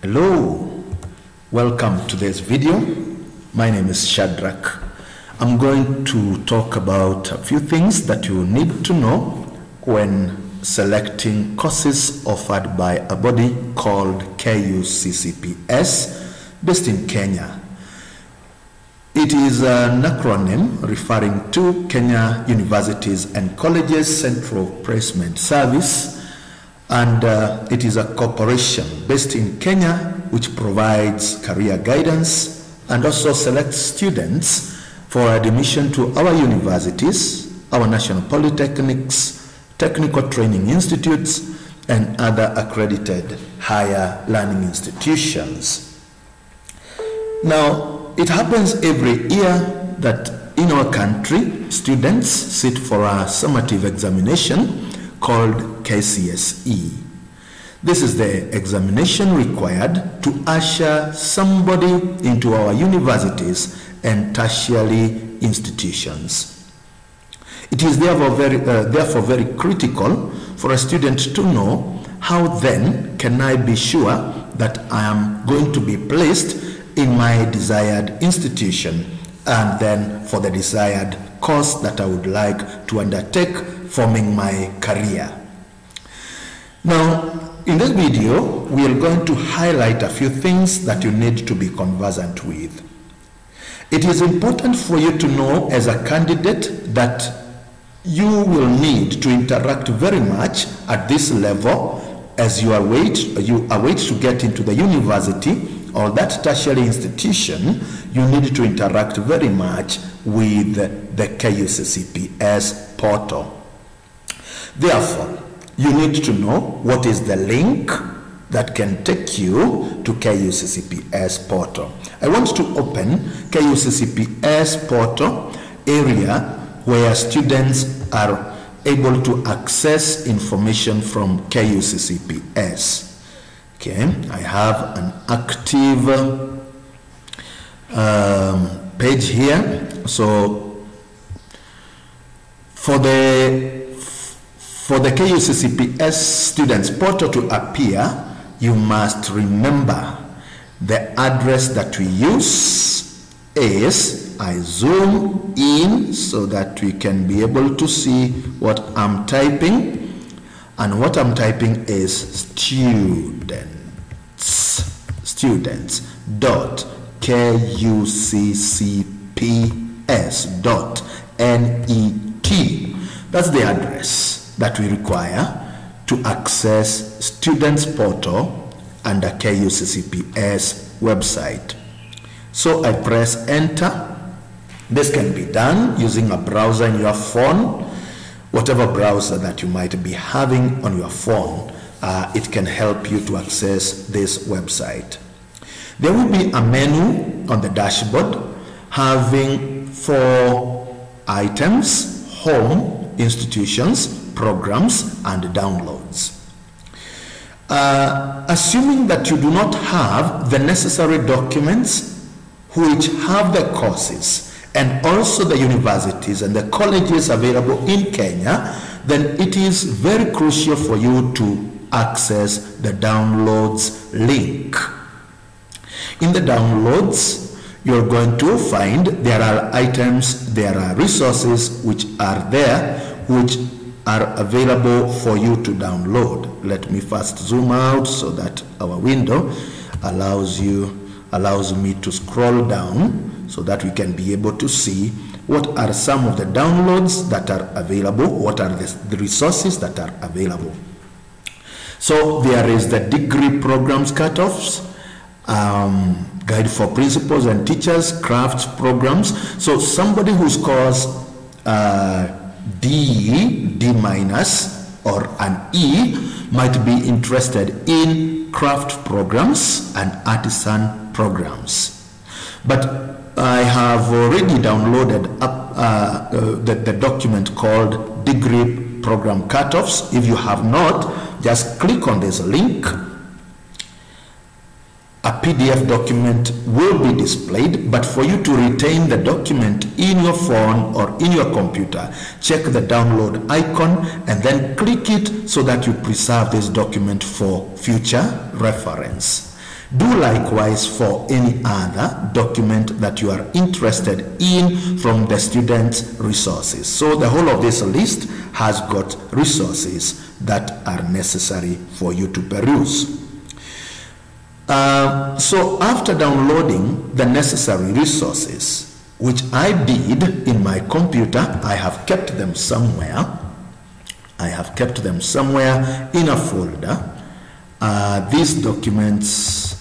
Hello, welcome to this video. My name is Shadrach. I'm going to talk about a few things that you need to know when selecting courses offered by a body called KCSE based in Kenya. It is an acronym referring to Kenya Universities and Colleges Central Placement Service, and it is a corporation based in Kenya which provides career guidance and also selects students for admission to our universities, our national polytechnics, technical training institutes, and other accredited higher learning institutions. Now, it happens every year that in our country, students sit for a summative examination called KCSE. This is the examination required to usher somebody into our universities and tertiary institutions. It is therefore very critical for a student to know how then can I be sure that I am going to be placed in my desired institution and then for the desired course that I would like to undertake forming my career. Now, in this video, we are going to highlight a few things that you need to be conversant with. It is important for you to know as a candidate that you will need to interact very much at this level as you await to get into the university or that tertiary institution. You need to interact very much with the KCSE portal. Therefore, you need to know what is the link that can take you to KCSE portal. I want to open KCSE portal area where students are able to access information from KCSE. Okay, I have an active page here. So for the KCSE students portal to appear, you must remember the address that we use is, I zoom in so that we can be able to see what I'm typing, and what I'm typing is students.kuccps.net. That's the address that we require to access students portal under KCSE website. So I press enter. This can be done using a browser in your phone, whatever browser that you might be having on your phone. It can help you to access this website. There will be a menu on the dashboard having 4 items: home, institutions, programs, and downloads. Assuming that you do not have the necessary documents which have the courses and also the universities and the colleges available in Kenya, then it is very crucial for you to access the downloads link. In the downloads, you're going to find there are items, there are resources which are there, which are available for you to download. Let me first zoom out so that our window allows me to scroll down so that we can be able to see what are some of the downloads that are available, what are the resources that are available. So there is the degree programs cutoffs, guide for principals and teachers, crafts programs. So somebody who scores D minus or an E might be interested in craft programs and artisan programs. But I have already downloaded the document called Degree Program Cutoffs. If you have not, just click on this link. A PDF document will be displayed, but for you to retain the document in your phone or in your computer, check the download icon and then click it so that you preserve this document for future reference. Do likewise for any other document that you are interested in from the student's resources. So the whole of this list has got resources that are necessary for you to peruse. So after downloading the necessary resources, which I did in my computer, I have kept them somewhere. I have kept them somewhere in a folder. These documents,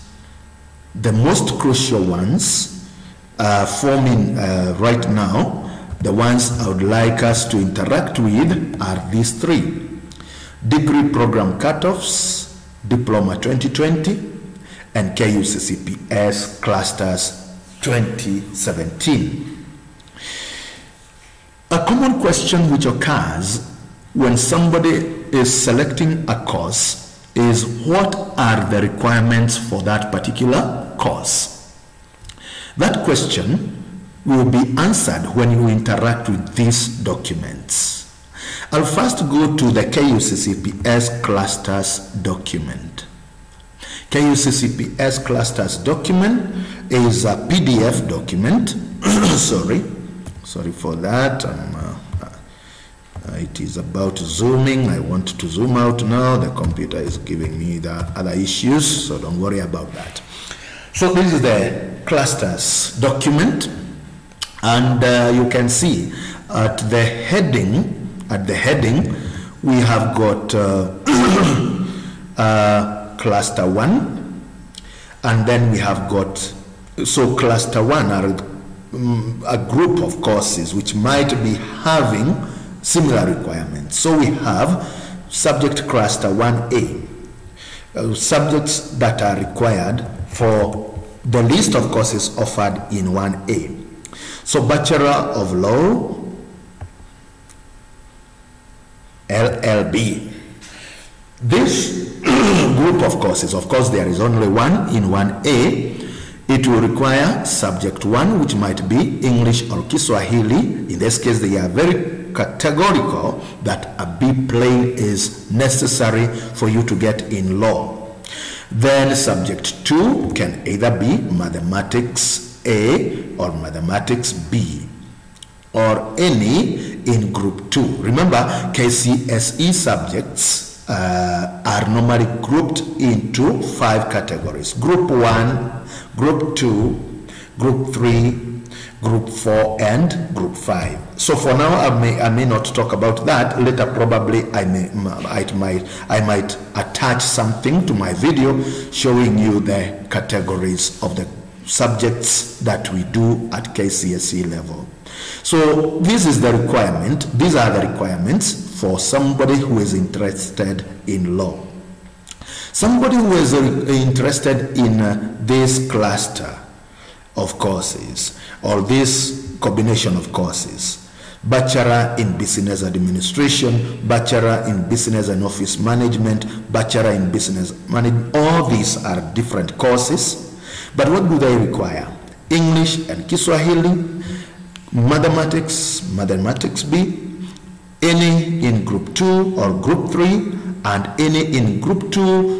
the most crucial ones forming right now, the ones I would like us to interact with are these three: Degree Program Cutoffs, Diploma 2020, and KCSE Clusters 2017. A common question which occurs when somebody is selecting a course is, what are the requirements for that particular course? That question will be answered when you interact with these documents. I'll first go to the KCSE Clusters document. KCSE Clusters document is a PDF document. sorry for that. It is about zooming. I want to zoom out now. The computer is giving me the other issues, so don't worry about that. So this is the clusters document, and you can see at the heading, we have got cluster 1, and then we have got, so cluster 1 are a group of courses which might be having similar requirements. So we have subject cluster 1A, subjects that are required for the list of courses offered in 1A. So Bachelor of Law, LLB. This group of courses, of course there is only one in 1A. It will require subject 1, which might be English or Kiswahili. In this case, they are very categorical that a B plain is necessary for you to get in law. Then subject 2 can either be Mathematics A or Mathematics B, or any in group 2. Remember, KCSE subjects are normally grouped into 5 categories: group 1, group 2, group 3, group 4, and group 5. So for now, I may not talk about that. Later probably I might attach something to my video showing you the categories of the subjects that we do at KCSE level. So this is the requirement. These are the requirements for somebody who is interested in law. Somebody who is interested in this cluster of courses, or this combination of courses: Bachelor in Business Administration, Bachelor in Business and Office Management, Bachelor in Business Management. All these are different courses, but what do they require? English and Kiswahili, Mathematics, Mathematics B, any in group 2 or group 3, and any in group 2.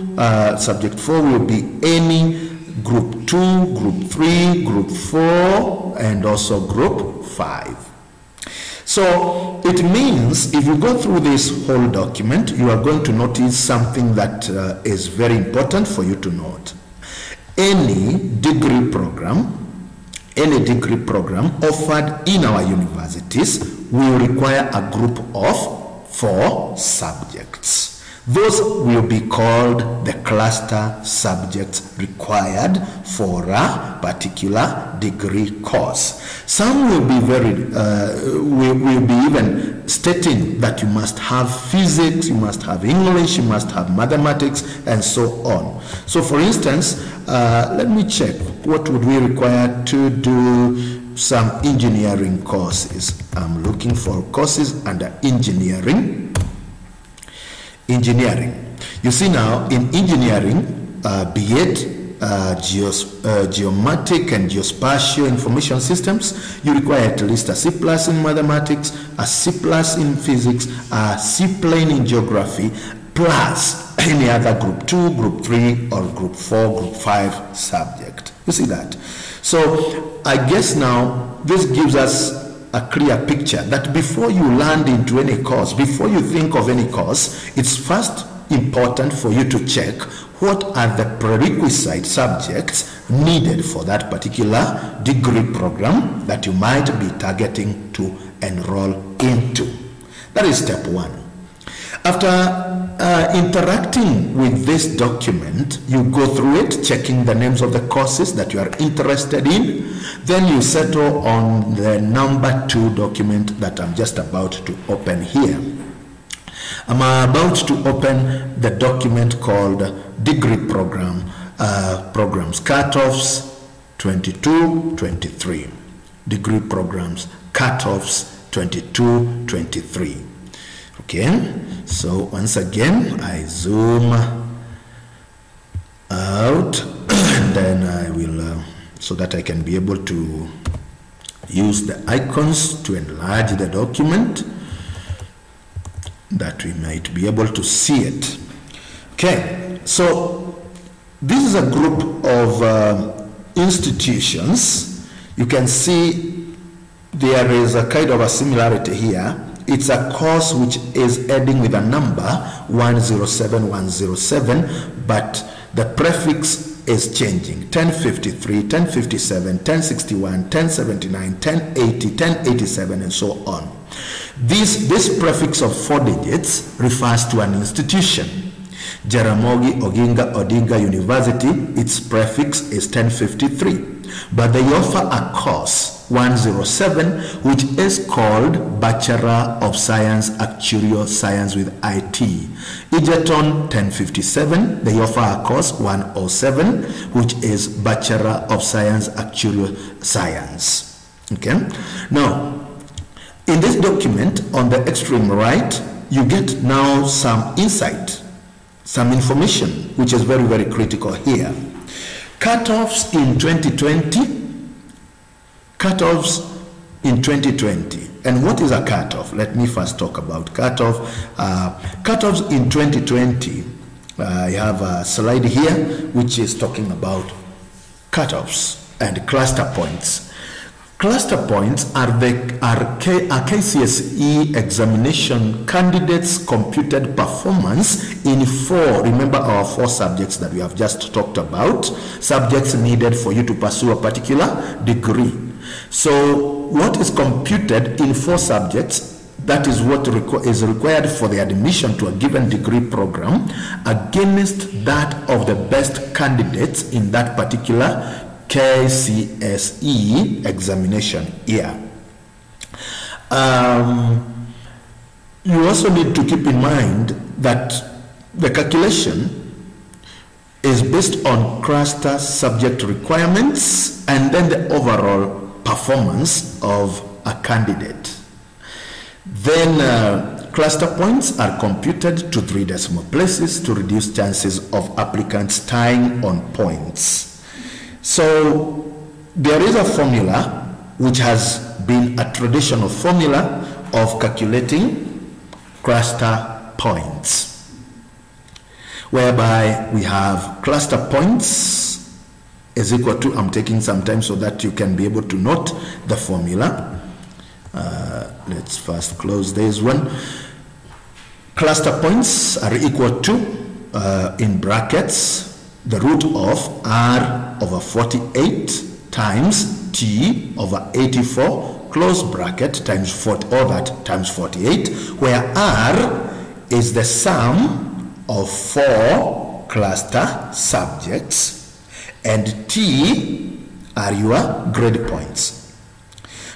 Subject 4 will be any group 2, group 3, group 4, and also group 5. So it means if you go through this whole document, you are going to notice something that is very important for you to note. Any degree program offered in our universities will require a group of 4 subjects. Those will be called the cluster subjects required for a particular degree course. Some will be will be even stating that you must have physics, you must have English, you must have mathematics, and so on. So for instance, let me check. What would we require to do some engineering courses? I'm looking for courses under engineering. You see now, in engineering, be it geomatic and geospatial information systems, you require at least a C+ in mathematics, a C+ in physics, a C plane in geography, plus any other group 2, group 3, or group 4, group 5 subject. You see that? So I guess now this gives us a clear picture that before you land into any course, before you think of any course, it's first important for you to check what are the prerequisite subjects needed for that particular degree program that you might be targeting to enroll into. That is step one. After interacting with this document, you go through it, checking the names of the courses that you are interested in. Then you settle on the number 2 document that I'm just about to open here. I'm about to open the document called Degree Programs Cutoffs 22-23. Degree Programs Cutoffs 22-23. Okay, so once again I zoom out and then I will so that I can be able to use the icons to enlarge the document, that we might be able to see it. Okay, so this is a group of institutions. You can see there is a kind of a similarity here. It's a course which is ending with a number 107, but the prefix is changing. 1053, 1057, 1061, 1079, 1080, 1087, and so on. This prefix of 4 digits refers to an institution. Jaramogi Oginga Odinga University, its prefix is 1053. But they offer a course 107 which is called Bachelor of Science Actuarial Science with IT. Egerton 1057, they offer a course 107 which is Bachelor of Science Actuarial Science. Okay, now in this document on the extreme right you get now some insight, some information which is very, very critical here. Cutoffs in 2020. Cutoffs in 2020. And what is a cutoff? Let me first talk about cutoff. Cutoffs in 2020. I have a slide here which is talking about cutoffs and cluster points. Cluster points are KCSE examination candidates' computed performance in 4, remember our 4 subjects that we have just talked about, subjects needed for you to pursue a particular degree. So what is computed in 4 subjects, that is what is required for the admission to a given degree program against that of the best candidates in that particular KCSE examination year. You also need to keep in mind that the calculation is based on cluster subject requirements and then the overall performance of a candidate. Then cluster points are computed to 3 decimal places to reduce chances of applicants tying on points. So there is a formula which has been a traditional formula of calculating cluster points, whereby we have cluster points is equal to, I'm taking some time so that you can be able to note the formula. Let's first close this one. Cluster points are equal to, in brackets, the root of R over 48 times T over 84, close bracket, times 40, all that times 48, where R is the sum of 4 cluster subjects and T are your grade points.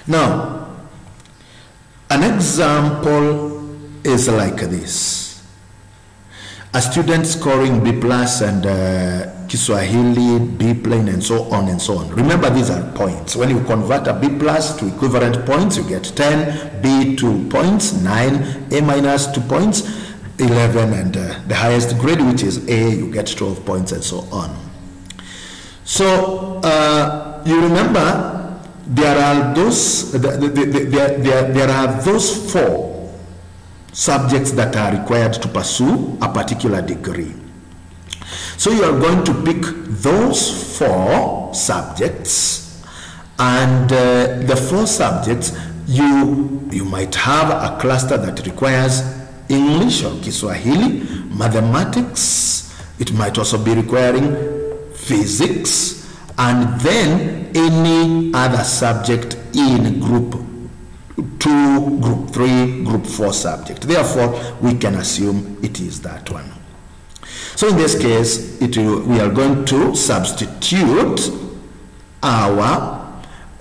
Now, an example is like this. A student scoring B plus and Kiswahili, B plane, and so on and so on. Remember, these are points. When you convert a B plus to equivalent points, you get 10, B 2 points, 9, A minus 2 points, 11, and the highest grade, which is A, you get 12 points, and so on. So you remember there are those there are those 4 subjects that are required to pursue a particular degree. So you are going to pick those 4 subjects, and the 4 subjects, you might have a cluster that requires English or Kiswahili, mathematics, it might also be requiring physics, and then any other subject in group 2, group 3, group 4 subject. Therefore, we can assume it is that one. So in this case, we are going to substitute our,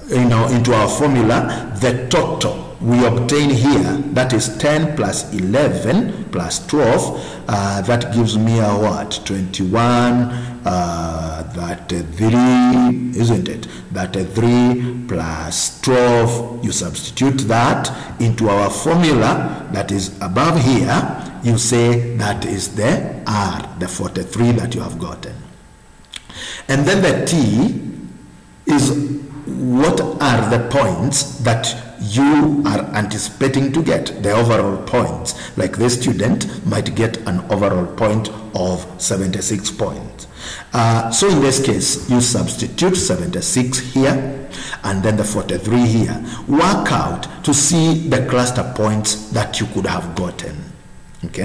into our formula, the total we obtain here, that is 10 plus 11 plus 12, that gives me a what? 21, that 3, isn't it? That 3 plus 12, you substitute that into our formula that is above here, you say that is the R, the 43 that you have gotten. And then the T is what are the points that you are anticipating to get, the overall points. Like this student might get an overall point of 76 points. So in this case, you substitute 76 here and then the 43 here. Work out to see the cluster points that you could have gotten. Okay,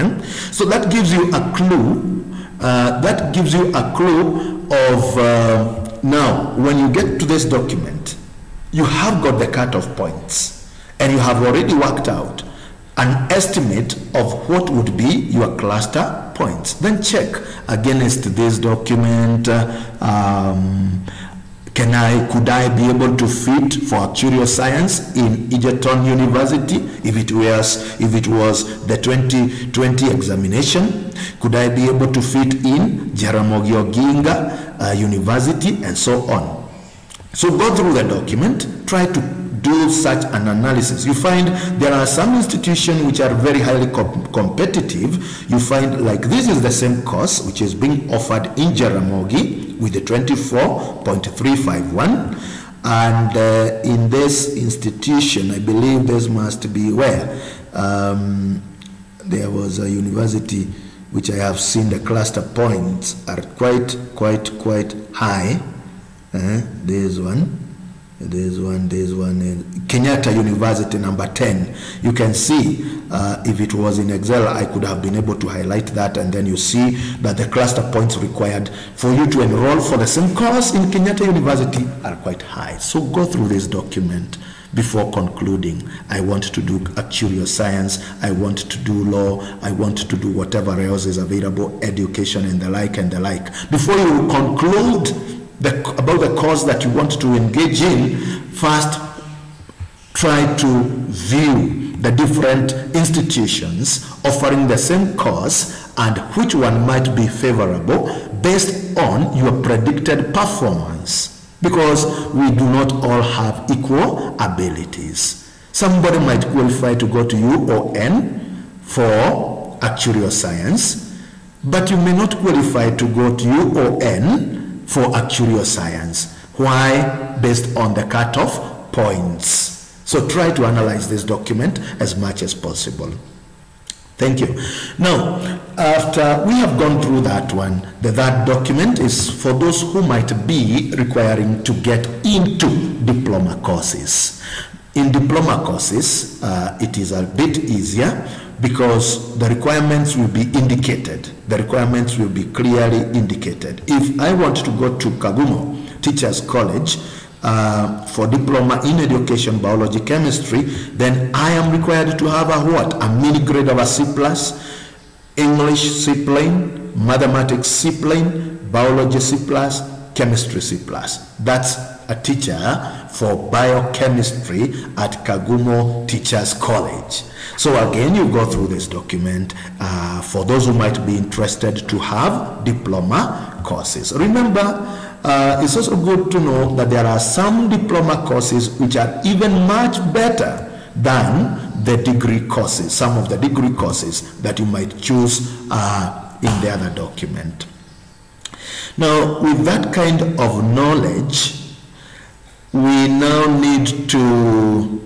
so that gives you a clue. That gives you a clue of now when you get to this document, you have got the cutoff points and you have already worked out an estimate of what would be your cluster points. Then check against this document, could I be able to fit for Curious Science in Egerton University if it was the 2020 examination? Could I be able to fit in Jaramogi Oginga University, and so on? So go through the document, try to do such an analysis. You find there are some institutions which are very highly competitive. You find like this is the same course which is being offered in Jaramogi with the 24.351, and in this institution, I believe this must be where there was a university which I have seen the cluster points are quite high. There's one, Kenyatta University, number 10. You can see if it was in Excel, I could have been able to highlight that, and then you see that the cluster points required for you to enroll for the same course in Kenyatta University are quite high. So go through this document before concluding. I want to do a Curious Science, I want to do law, I want to do whatever else is available, education and the like and the like. Before you conclude about the course that you want to engage in, first try to view the different institutions offering the same course and which one might be favorable based on your predicted performance, because we do not all have equal abilities. Somebody might qualify to go to UON for a Curious Science, but you may not qualify to go to UON for a Curious Science. Why? Based on the cutoff points. So try to analyze this document as much as possible. Thank you. Now, after we have gone through that one, the third document is for those who might be requiring to get into diploma courses. In diploma courses, it is a bit easier because the requirements will be indicated. The requirements will be clearly indicated. If I want to go to Kagumo Teachers College for diploma in education, biology, chemistry, then I am required to have a what? A mini grade of a C+, English C plain, mathematics C plain, biology C+, chemistry C+. That's a teacher for biochemistry at Kagumo Teachers College. So again, you go through this document for those who might be interested to have diploma courses. Remember, it's also good to know that there are some diploma courses which are even much better than the degree courses, some of the degree courses that you might choose in the other document. Now, with that kind of knowledge, we now need to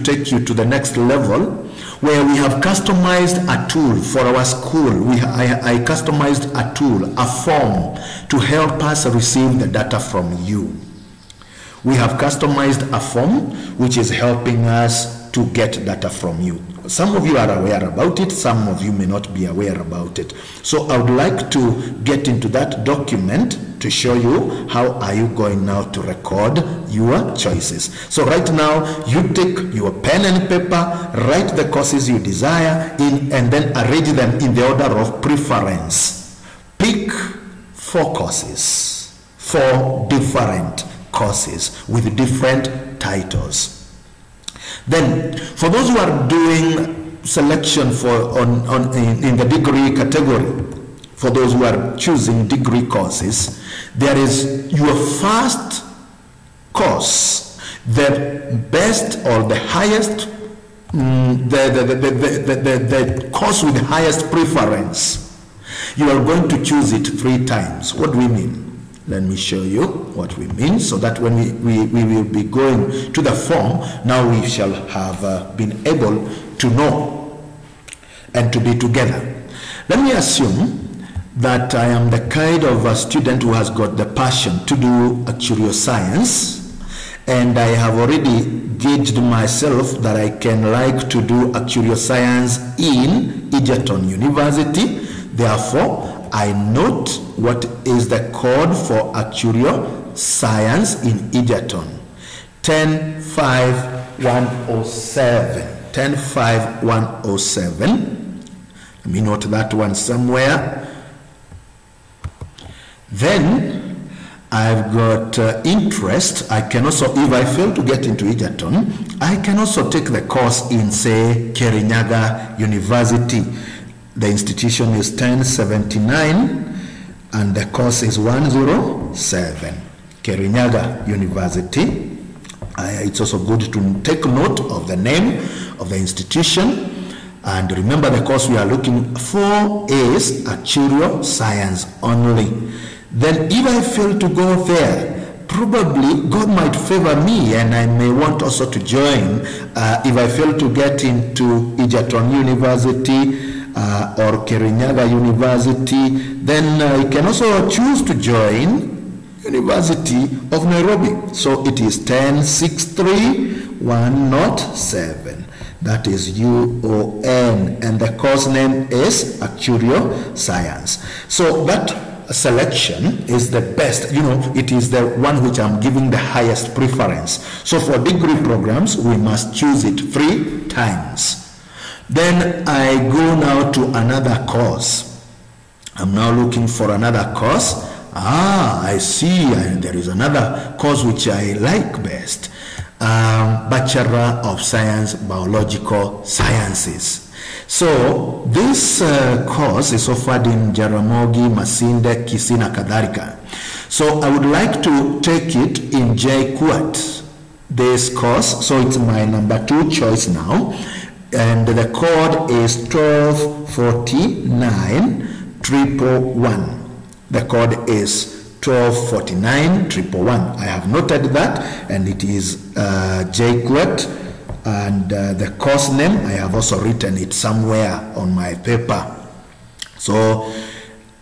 take you to the next level, where we have customized a tool for our school. I customized a tool, a form, to help us receive the data from you. We have customized a form which is helping us to get data from you. Some of you are aware about it, some of you may not be aware about it. So I would like to get into that document to show you how are you going now to record your choices. So right now, you take your pen and paper, write the courses you desire in, and then arrange them in the order of preference. Pick 4 courses, 4 different courses with different titles. Then, for those who are doing selection in the degree category, for those who are choosing degree courses, there is your first course, the best or the highest, the course with the highest preference. You are going to choose it 3 times. What do we mean? Let me show you what we mean, so that when we will be going to the form, now we shall have been able to know and to be together. Let me assume that I am the kind of a student who has got the passion to do actuarial science, and I have already gauged myself that I can like to do actuarial science in Egerton University. Therefore, I note what is the code for actuarial science in Egerton. 105107. 105107. Let me note that one somewhere. Then I've got interest. I can also, if I fail to get into Egerton, I can also take the course in, say, Kiria-ini University. The institution is 1079 and the course is 107. Kiria-ini University. It's also good to take note of the name of the institution. And remember, the course we are looking for is actuarial science only. Then if I fail to go there, probably God might favor me and I may want also to join. If I fail to get into Egerton University, or Kiria-ini University, then I can also choose to join University of Nairobi. So it is 1063-107. That is UON, and the course name is Actuarial Science. So that selection is the best, it is the one which I'm giving the highest preference. So for degree programs, we must choose it 3 times. Then I go now to another course. I'm now looking for another course. I see, there is another course which I like best. Bachelor of Science, Biological Sciences. So this course is offered in Jaramogi, Masinde, Kisii na kadhalika. So I would like to take it in JKUAT, this course. So it's my number 2 choice now. And the code is 1249-111. The code is 1249-111. I have noted that, and it is JKUAT, and the course name, I have also written it somewhere on my paper. So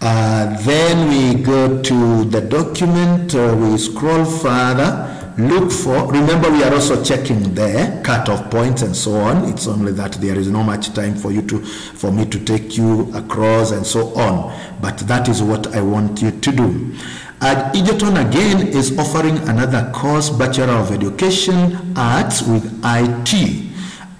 then we go to the document, we scroll further, look for, remember we are also checking there cutoff points and so on. It's only that there is not much time for me to take you across and so on, but that is what I want you to do. And Egerton again is offering another course, Bachelor of Education Arts with IT.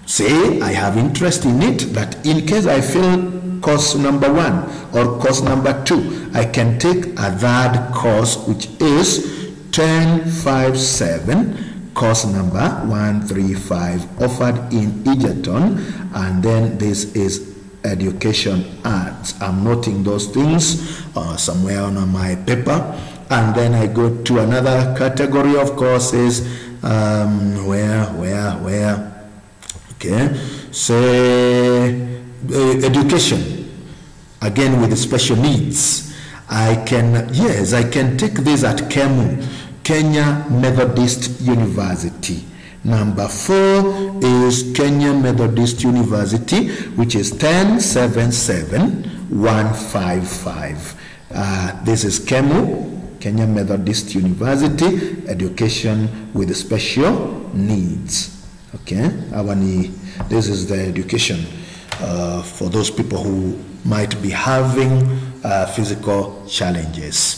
Say I have interest in it, that in case I fail course number 1 or course number 2, I can take a third course which is 1057, course number 135, offered in Egerton, and then this is Education Arts. I'm noting those things somewhere on my paper, and then I go to another category of courses. Where? Okay, say education, again with special needs. I can take this at KEMU, Kenya Methodist University. Number 4 is Kenya Methodist University, which is 1077155. This is KEMU, Kenya Methodist University, Education with Special Needs. Okay, this is the education for those people who might be having physical challenges.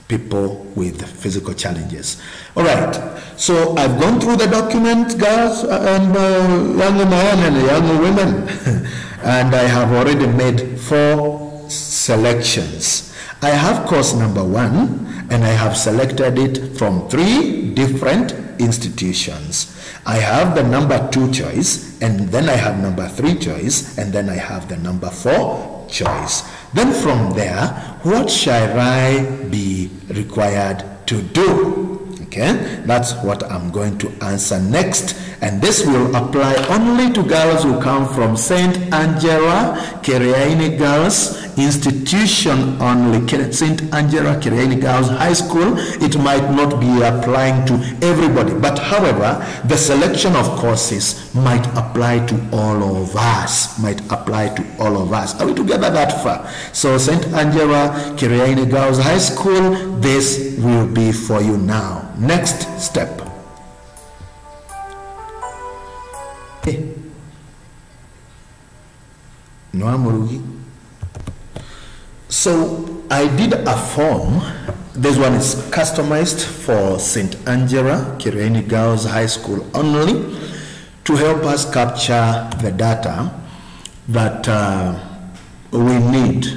People with physical challenges. All right, so I've gone through the document, girls and young men and young women, and I have already made 4 selections. I have course number 1, and I have selected it from 3 different institutions. I have the number 2 choice, and then I have number 3 choice, and then I have the number 4 choice. Then from there, what shall I be required to do? Okay, that's what I'm going to answer next, and this will apply only to girls who come from St. Angela Kiria-ini Girls Institution only, St. Angela Kiria-ini Girls High School. It might not be applying to everybody, but however, the selection of courses might apply to all of us, Are we together that far? So St. Angela Kiria-ini Girls High School, this will be for you now. Next step. So I did a form. This one is customized for St. Angela Kiria-ini Girls High School only, to help us capture the data that we need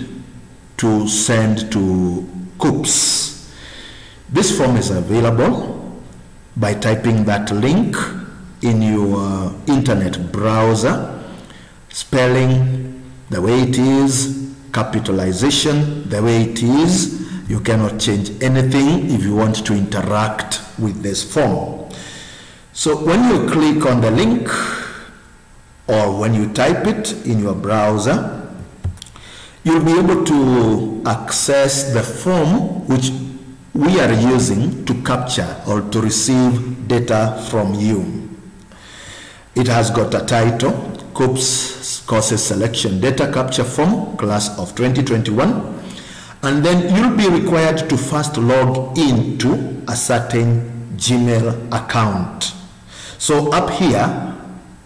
to send to Kuccps. This form is available by typing that link in your internet browser, spelling the way it is, capitalization the way it is. You cannot change anything if you want to interact with this form. So when you click on the link, or when you type it in your browser, you'll be able to access the form which we are using to capture or to receive data from you. It has got a title, Kuccps Courses Selection Data Capture Form, Class of 2021. And then you'll be required to first log into a certain Gmail account. So up here,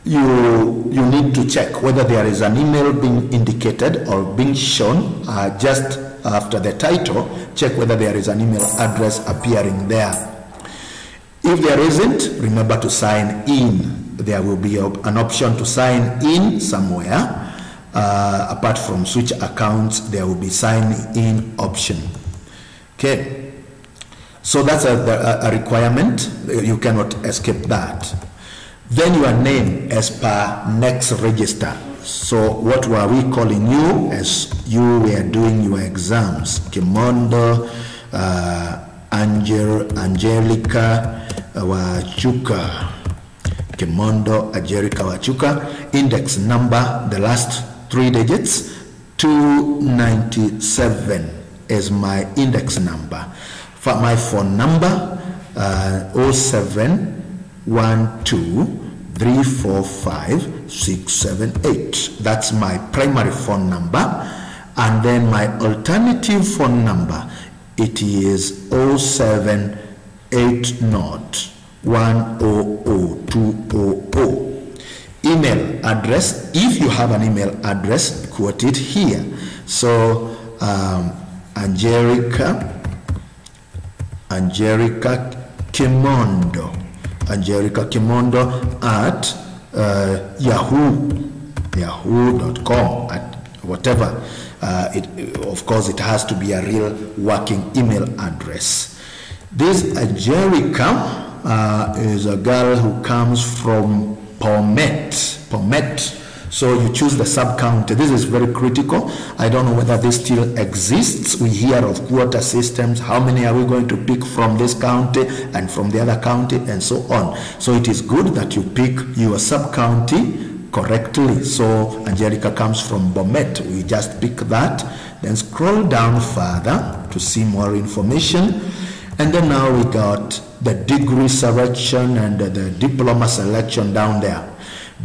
you need to check whether there is an email being indicated or being shown just after the title. Check whether there is an email address appearing there. If there isn't, remember to sign in. There will be an option to sign in somewhere. Apart from switch accounts, there will be sign in option. Okay, so that's a requirement. You cannot escape that. Then your name as per next register. So what were we calling you as you were doing your exams? Kimondo, Angelica Wachuka. Kimondo, Angelica Wachuka. Index number, the last 3 digits, 297 is my index number. For my phone number, 0712345678. That's my primary phone number. And then my alternative phone number, it is 0780100200. Email address, if you have an email address, quote it here. So Angelica Kimondo at yahoo.com, at whatever. Of course, it has to be a real working email address. This Angelica is a girl who comes from Pomet. So you choose the sub-county. This is very critical. I don't know whether this still exists. We hear of quota systems. How many are we going to pick from this county and from the other county and so on? So it is good that you pick your sub-county correctly. So Angelica comes from Bomet. We just pick that. Then scroll down further to see more information. And then now we got the degree selection and the diploma selection down there.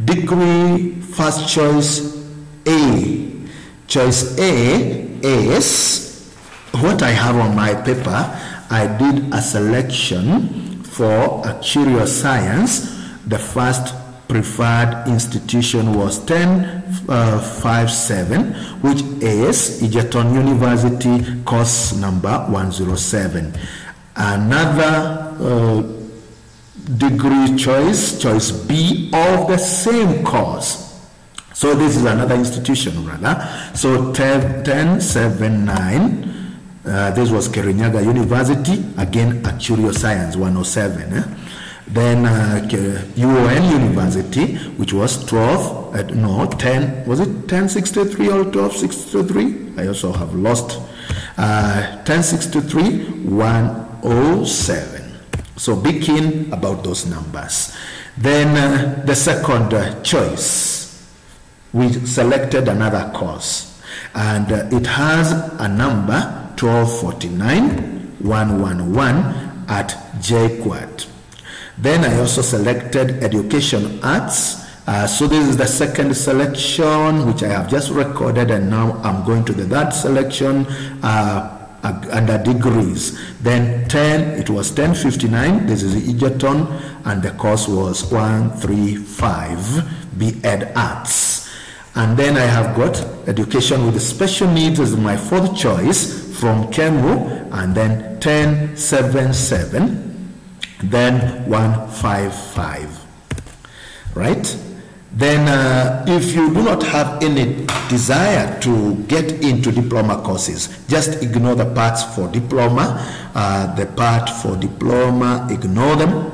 Degree, first choice A. Choice A is what I have on my paper. I did a selection for a Kiria-Science. The first preferred institution was 1057, which is Egerton University, course number 107. Another degree choice, choice B of the same course. So this is another institution rather. So 1079, this was Kirinyaga University, again a Kiria-Science 107. Then UON University, which was 10, was it 1063 or 1263? I also have lost. 1063, 107. So be keen about those numbers. Then the second choice, we selected another course, and it has a number 1249, 111 at JQuat. Then I also selected Education Arts. So this is the second selection, which I have just recorded, and now I'm going to the third selection under degrees. Then it was 1059, this is Egerton, and the course was 135, B.Ed Arts. And then I have got Education with Special Needs as my fourth choice from KEMU, and then 1077, then 155, right? Then if you do not have any desire to get into diploma courses, just ignore the parts for diploma. The part for diploma, ignore them.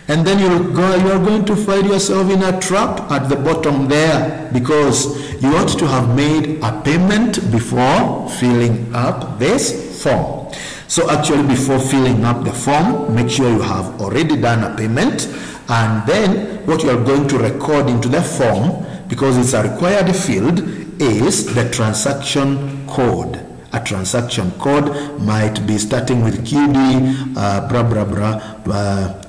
And then you are going to find yourself in a trap at the bottom there, because you ought to have made a payment before filling up this form. So actually, before filling up the form, make sure you have already done a payment, and then what you are going to record into the form, because it's a required field, is the transaction code. A transaction code might be starting with QD,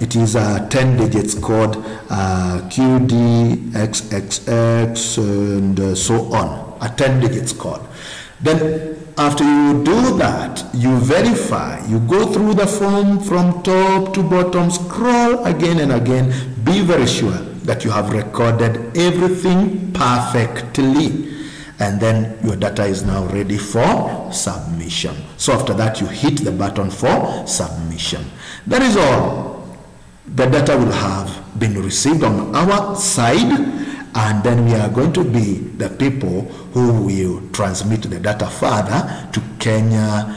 it is a 10 digits code, QD, XXX, and so on, a 10 digits code. Then after you do that, you verify, you go through the form from top to bottom, scroll again and again, be very sure that you have recorded everything perfectly. And then your data is now ready for submission. So after that, you hit the button for submission. That is all. The data will have been received on our side, and then we are going to be the people who will transmit the data further to Kenya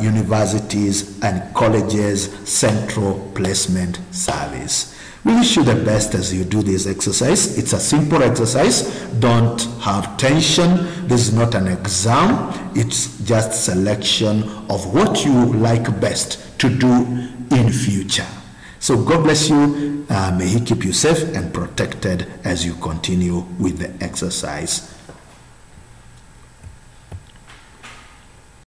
Universities and Colleges Central Placement Service. We wish you the best as you do this exercise. It's a simple exercise. Don't have tension. This is not an exam. It's just selection of what you like best to do in future. So God bless you. May He keep you safe and protected as you continue with the exercise.